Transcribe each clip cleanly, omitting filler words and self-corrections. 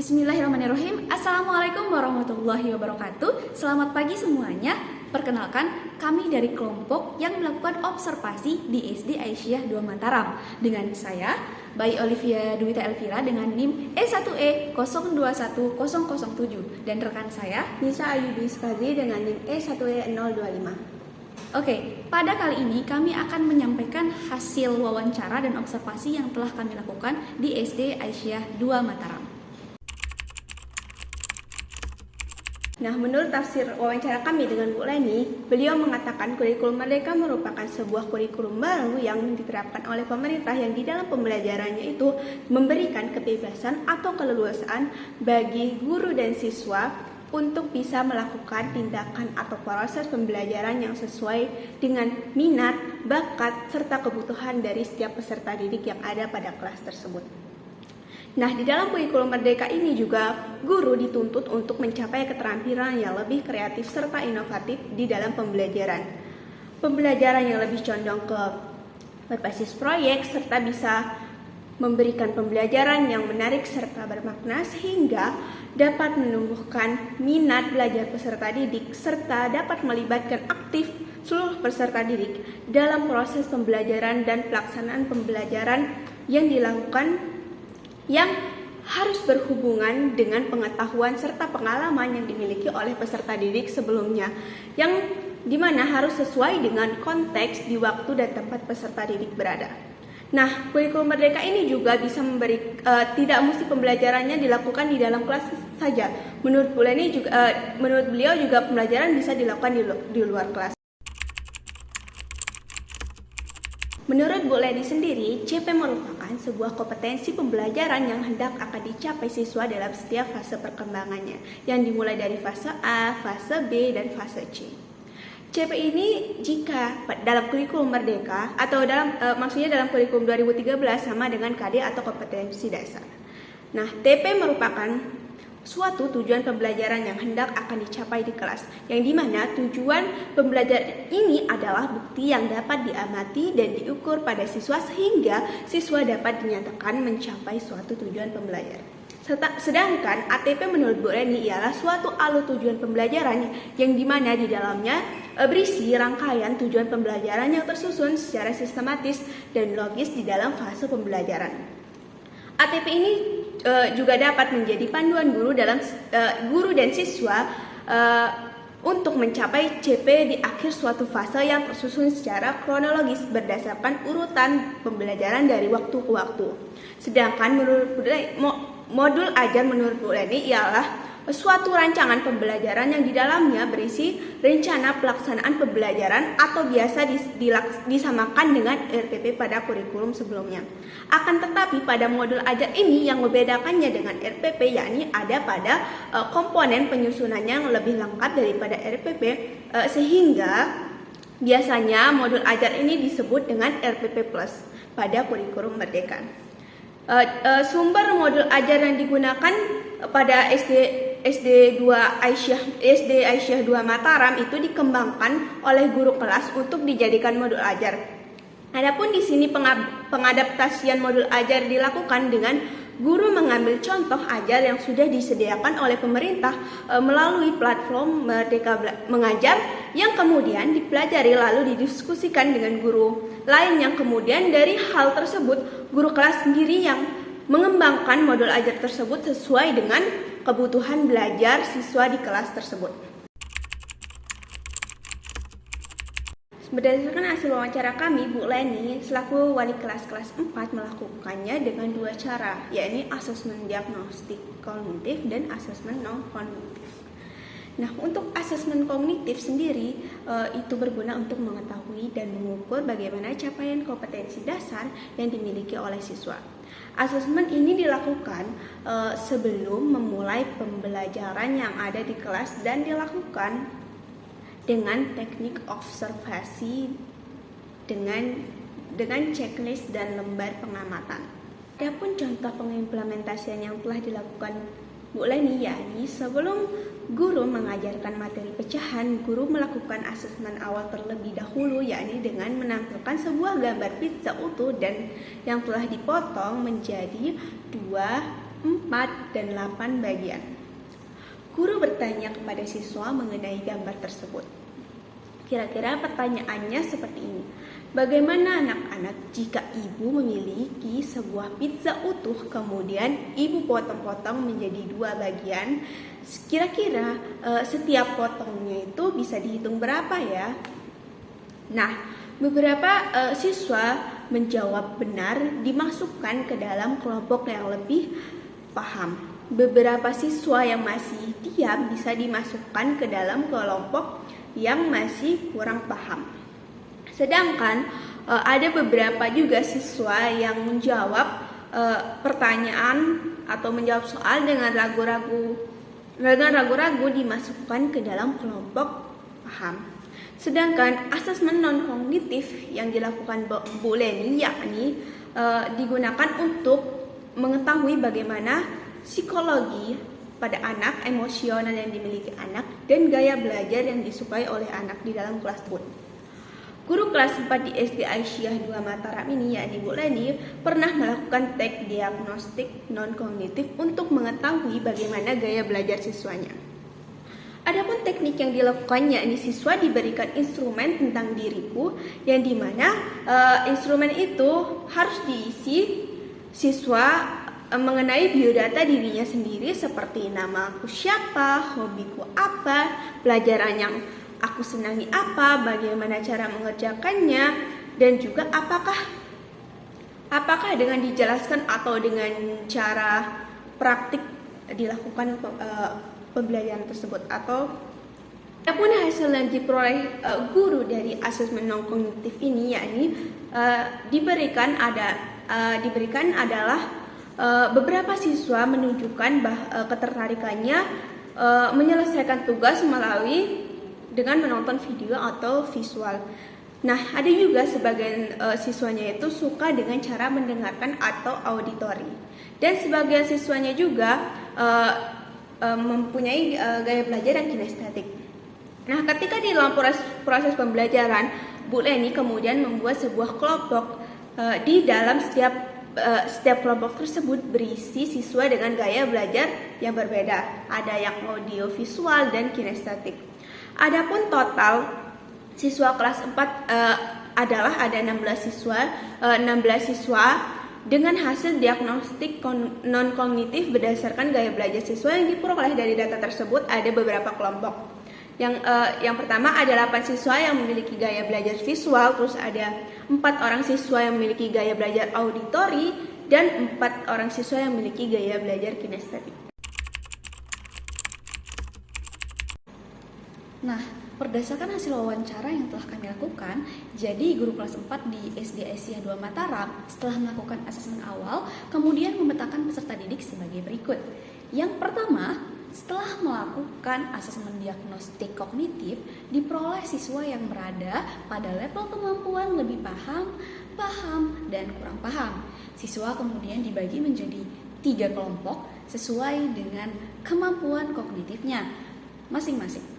Bismillahirrahmanirrahim. Assalamualaikum warahmatullahi wabarakatuh. Selamat pagi semuanya. Perkenalkan, kami dari kelompok yang melakukan observasi di SD Aisyah 2 Mataram. Dengan saya, Bayi Olivia Duwita Elvira dengan NIM E1E021007 dan rekan saya Nisa Ayubi Skadri dengan NIM E1E025. Oke, pada kali ini kami akan menyampaikan hasil wawancara dan observasi yang telah kami lakukan di SD Aisyah 2 Mataram. Nah, menurut tafsir wawancara kami dengan Bu Leni, beliau mengatakan kurikulum Merdeka merupakan sebuah kurikulum baru yang diterapkan oleh pemerintah yang di dalam pembelajarannya itu memberikan kebebasan atau keleluasaan bagi guru dan siswa untuk bisa melakukan tindakan atau proses pembelajaran yang sesuai dengan minat, bakat, serta kebutuhan dari setiap peserta didik yang ada pada kelas tersebut. Nah, di dalam kurikulum Merdeka ini juga guru dituntut untuk mencapai keterampilan yang lebih kreatif serta inovatif di dalam pembelajaran. Pembelajaran yang lebih condong ke berbasis proyek serta bisa memberikan pembelajaran yang menarik serta bermakna sehingga dapat menumbuhkan minat belajar peserta didik serta dapat melibatkan aktif seluruh peserta didik dalam proses pembelajaran dan pelaksanaan pembelajaran yang dilakukan yang harus berhubungan dengan pengetahuan serta pengalaman yang dimiliki oleh peserta didik sebelumnya, yang dimana harus sesuai dengan konteks di waktu dan tempat peserta didik berada. Nah, kurikulum Merdeka ini juga bisa tidak mesti pembelajarannya dilakukan di dalam kelas saja. Menurut beliau juga pembelajaran bisa dilakukan di luar kelas. Menurut Bu Leni sendiri, CP merupakan sebuah kompetensi pembelajaran yang hendak akan dicapai siswa dalam setiap fase perkembangannya, yang dimulai dari fase A, fase B, dan fase C. CP ini jika dalam kurikulum Merdeka atau maksudnya dalam kurikulum 2013 sama dengan KD atau kompetensi dasar. Nah, TP merupakan suatu tujuan pembelajaran yang hendak akan dicapai di kelas, yang dimana tujuan pembelajaran ini adalah bukti yang dapat diamati dan diukur pada siswa sehingga siswa dapat dinyatakan mencapai suatu tujuan pembelajaran. Sedangkan ATP menurut Bu Leni ialah suatu alur tujuan pembelajaran yang dimana di dalamnya berisi rangkaian tujuan pembelajaran yang tersusun secara sistematis dan logis di dalam fase pembelajaran. ATP ini juga dapat menjadi panduan guru dan siswa untuk mencapai CP di akhir suatu fase yang tersusun secara kronologis berdasarkan urutan pembelajaran dari waktu ke waktu. Sedangkan modul ajar menurut Bu Leni ialah suatu rancangan pembelajaran yang di dalamnya berisi rencana pelaksanaan pembelajaran atau biasa disamakan dengan RPP pada kurikulum sebelumnya. Akan tetapi pada modul ajar ini yang membedakannya dengan RPP yakni ada pada komponen penyusunannya yang lebih lengkap daripada RPP sehingga biasanya modul ajar ini disebut dengan RPP Plus pada kurikulum Merdeka. Sumber modul ajar yang digunakan pada SD Aisyah 2 Mataram itu dikembangkan oleh guru kelas untuk dijadikan modul ajar. Adapun di sini pengadaptasian modul ajar dilakukan dengan guru mengambil contoh ajar yang sudah disediakan oleh pemerintah melalui platform Merdeka Mengajar yang kemudian dipelajari lalu didiskusikan dengan guru lain yang kemudian dari hal tersebut guru kelas sendiri yang mengembangkan modul ajar tersebut sesuai dengan kebutuhan belajar siswa di kelas tersebut. Berdasarkan hasil wawancara kami, Bu Leni selaku wali kelas 4 melakukannya dengan 2 cara, yakni asesmen diagnostik kognitif dan asesmen non-kognitif. Nah, untuk asesmen kognitif sendiri itu berguna untuk mengetahui dan mengukur bagaimana capaian kompetensi dasar yang dimiliki oleh siswa. Asesmen ini dilakukan sebelum memulai pembelajaran yang ada di kelas dan dilakukan dengan teknik observasi dengan checklist dan lembar pengamatan. Adapun contoh pengimplementasian yang telah dilakukan Bu Leni yakni sebelum guru mengajarkan materi pecahan, guru melakukan asesmen awal terlebih dahulu yakni dengan menampilkan sebuah gambar pizza utuh dan yang telah dipotong menjadi 2 4, dan 8 bagian. Guru bertanya kepada siswa mengenai gambar tersebut. Kira-kira pertanyaannya seperti ini. Bagaimana anak-anak jika ibu memiliki sebuah pizza utuh, kemudian ibu potong-potong menjadi 2 bagian? Kira-kira setiap potongnya itu bisa dihitung berapa ya? Nah, beberapa siswa menjawab benar, dimasukkan ke dalam kelompok yang lebih paham. Beberapa siswa yang masih diam bisa dimasukkan ke dalam kelompok yang masih kurang paham. Sedangkan ada beberapa juga siswa yang menjawab pertanyaan atau menjawab soal dengan ragu-ragu dimasukkan ke dalam kelompok paham. Sedangkan asesmen non-kognitif yang dilakukan Bu Leni yakni digunakan untuk mengetahui bagaimana psikologi pada anak, emosional yang dimiliki anak, dan gaya belajar yang disukai oleh anak di dalam kelas tersebut. Guru kelas 4 di SD Aisyah 2 Mataram ini, yakni Bu Leni, pernah melakukan tes diagnostik non-kognitif untuk mengetahui bagaimana gaya belajar siswanya. Adapun teknik yang dilakukannya, ini siswa diberikan instrumen tentang diriku, yang dimana instrumen itu harus diisi siswa mengenai biodata dirinya sendiri seperti nama aku siapa, hobiku apa, pelajaran yang aku senangi apa, bagaimana cara mengerjakannya, dan juga apakah dengan dijelaskan atau dengan cara praktik dilakukan pembelajaran tersebut. Atau adapun hasil yang diperoleh guru dari asesmen non-kognitif ini, yakni diberikan adalah beberapa siswa menunjukkan ketertarikannya menyelesaikan tugas melalui dengan menonton video atau visual. Nah, ada juga sebagian siswanya itu suka dengan cara mendengarkan atau auditori. Dan sebagian siswanya juga mempunyai gaya belajar yang kinestetik. Nah, ketika di dalam proses pembelajaran, Bu Leni kemudian membuat sebuah kelompok. Di dalam setiap kelompok tersebut berisi siswa dengan gaya belajar yang berbeda. Ada yang audio, visual, dan kinestetik. Adapun total siswa kelas 4 adalah ada 16 siswa dengan hasil diagnostik non-kognitif berdasarkan gaya belajar siswa yang diperoleh dari data tersebut. Ada beberapa kelompok. Yang pertama ada 8 siswa yang memiliki gaya belajar visual, terus ada 4 orang siswa yang memiliki gaya belajar auditori, dan 4 orang siswa yang memiliki gaya belajar kinestetik. Nah, berdasarkan hasil wawancara yang telah kami lakukan, jadi guru kelas 4 di SD Aisyah 2 Mataram setelah melakukan asesmen awal, kemudian memetakan peserta didik sebagai berikut. Yang pertama, setelah melakukan asesmen diagnostik kognitif, diperoleh siswa yang berada pada level kemampuan lebih paham, dan kurang paham. Siswa kemudian dibagi menjadi 3 kelompok sesuai dengan kemampuan kognitifnya masing-masing.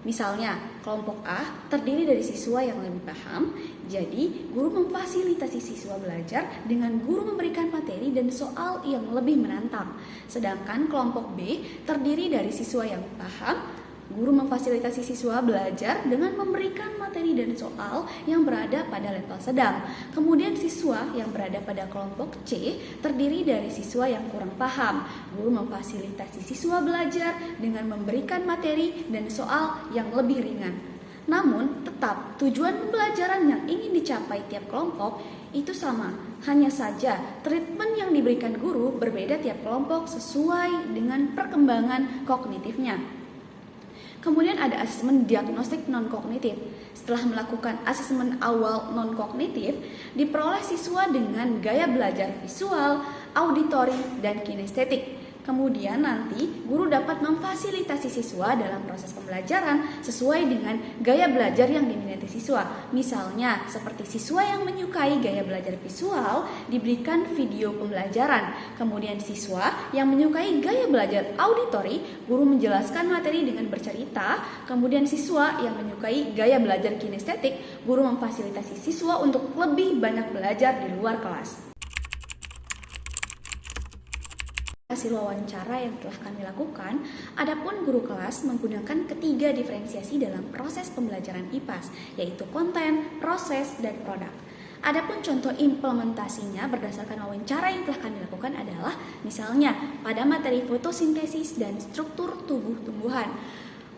Misalnya, kelompok A terdiri dari siswa yang lebih paham, jadi guru memfasilitasi siswa belajar dengan guru memberikan materi dan soal yang lebih menantang. Sedangkan kelompok B terdiri dari siswa yang paham, guru memfasilitasi siswa belajar dengan memberikan materi dan soal yang berada pada level sedang. Kemudian siswa yang berada pada kelompok C terdiri dari siswa yang kurang paham. Guru memfasilitasi siswa belajar dengan memberikan materi dan soal yang lebih ringan. Namun, tetap tujuan pembelajaran yang ingin dicapai tiap kelompok itu sama. Hanya saja, treatment yang diberikan guru berbeda tiap kelompok sesuai dengan perkembangan kognitifnya. Kemudian ada asesmen diagnostik non-kognitif. Setelah melakukan asesmen awal non-kognitif, diperoleh siswa dengan gaya belajar visual, auditori, dan kinestetik. Kemudian nanti guru dapat memfasilitasi siswa dalam proses pembelajaran sesuai dengan gaya belajar yang diminati siswa. Misalnya seperti siswa yang menyukai gaya belajar visual diberikan video pembelajaran. Kemudian siswa yang menyukai gaya belajar auditori, guru menjelaskan materi dengan bercerita. Kemudian siswa yang menyukai gaya belajar kinestetik, guru memfasilitasi siswa untuk lebih banyak belajar di luar kelas. Hasil wawancara yang telah kami lakukan, adapun guru kelas menggunakan ketiga diferensiasi dalam proses pembelajaran IPAS, yaitu konten, proses, dan produk. Adapun contoh implementasinya berdasarkan wawancara yang telah kami lakukan adalah misalnya pada materi fotosintesis dan struktur tubuh tumbuhan.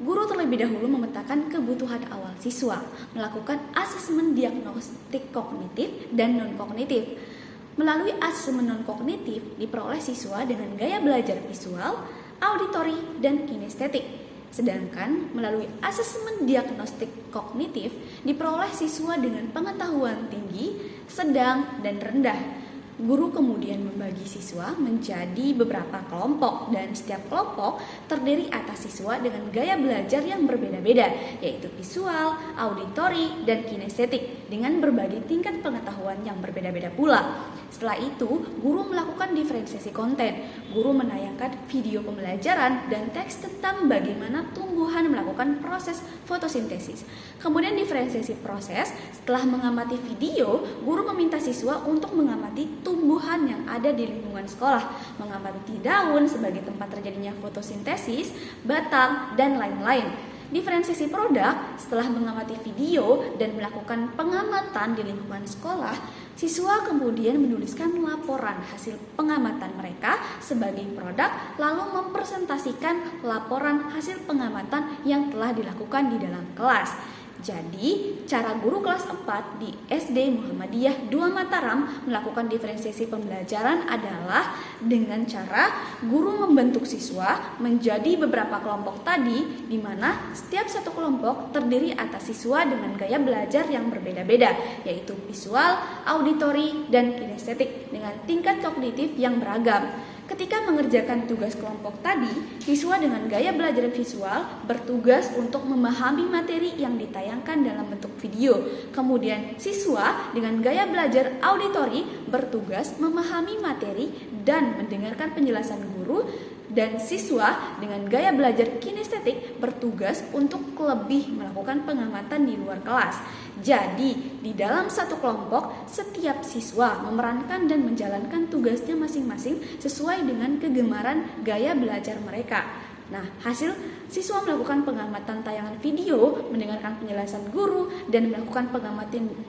Guru terlebih dahulu memetakan kebutuhan awal siswa, melakukan asesmen diagnostik kognitif dan non-kognitif. Melalui asesmen non-kognitif diperoleh siswa dengan gaya belajar visual, auditori, dan kinestetik. Sedangkan melalui asesmen diagnostik kognitif diperoleh siswa dengan pengetahuan tinggi, sedang, dan rendah. Guru kemudian membagi siswa menjadi beberapa kelompok dan setiap kelompok terdiri atas siswa dengan gaya belajar yang berbeda-beda, yaitu visual, auditori, dan kinestetik dengan berbagai tingkat pengetahuan yang berbeda-beda pula. Setelah itu, guru melakukan diferensiasi konten. Guru menayangkan video pembelajaran dan teks tentang bagaimana tumbuhan melakukan proses fotosintesis. Kemudian diferensiasi proses, setelah mengamati video, guru meminta siswa untuk mengamati tumbuhan yang ada di lingkungan sekolah, mengamati daun sebagai tempat terjadinya fotosintesis, batang, dan lain-lain. Diferensiasi produk, setelah mengamati video dan melakukan pengamatan di lingkungan sekolah, siswa kemudian menuliskan laporan hasil pengamatan mereka sebagai produk, lalu mempresentasikan laporan hasil pengamatan yang telah dilakukan di dalam kelas. Jadi, cara guru kelas 4 di SD Muhammadiyah 2 Mataram melakukan diferensiasi pembelajaran adalah dengan cara guru membentuk siswa menjadi beberapa kelompok tadi, di mana setiap satu kelompok terdiri atas siswa dengan gaya belajar yang berbeda-beda, yaitu visual, auditori, dan kinestetik dengan tingkat kognitif yang beragam. Ketika mengerjakan tugas kelompok tadi, siswa dengan gaya belajar visual bertugas untuk memahami materi yang ditayangkan dalam bentuk video. Kemudian siswa dengan gaya belajar auditori bertugas memahami materi dan mendengarkan penjelasan guru, dan siswa dengan gaya belajar kinestetik bertugas untuk lebih melakukan pengamatan di luar kelas. Jadi, di dalam satu kelompok, setiap siswa memerankan dan menjalankan tugasnya masing-masing sesuai dengan kegemaran gaya belajar mereka. Nah, hasil siswa melakukan pengamatan tayangan video, mendengarkan penjelasan guru, dan melakukan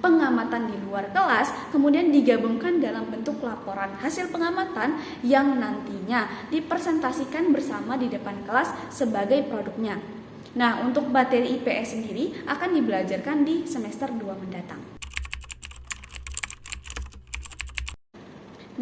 pengamatan di luar kelas, kemudian digabungkan dalam bentuk laporan hasil pengamatan yang nantinya dipresentasikan bersama di depan kelas sebagai produknya. Nah, untuk materi IPS sendiri akan dibelajarkan di semester 2 mendatang.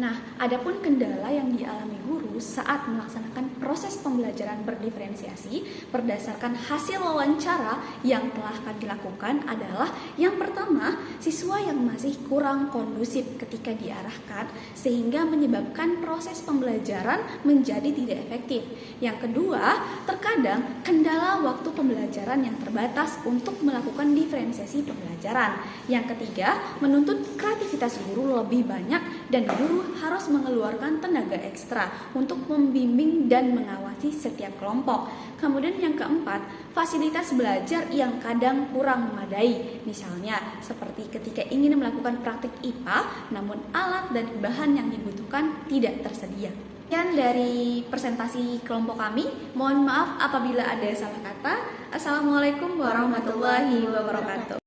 Nah, adapun kendala yang dialami guru saat melaksanakan proses pembelajaran berdiferensiasi berdasarkan hasil wawancara yang telah kami lakukan adalah yang pertama, siswa yang masih kurang kondusif ketika diarahkan sehingga menyebabkan proses pembelajaran menjadi tidak efektif. Yang kedua, terkadang kendala waktu pembelajaran yang terbatas untuk melakukan diferensiasi pembelajaran. Yang ketiga, menuntut kreativitas guru lebih banyak dan guru harus mengeluarkan tenaga ekstra untuk membimbing dan mengawasi setiap kelompok. Kemudian yang keempat, fasilitas belajar yang kadang kurang memadai. Misalnya seperti ketika ingin melakukan praktik IPA, namun alat dan bahan yang dibutuhkan tidak tersedia. Sekian dari presentasi kelompok kami. Mohon maaf apabila ada salah kata. Assalamualaikum warahmatullahi wabarakatuh.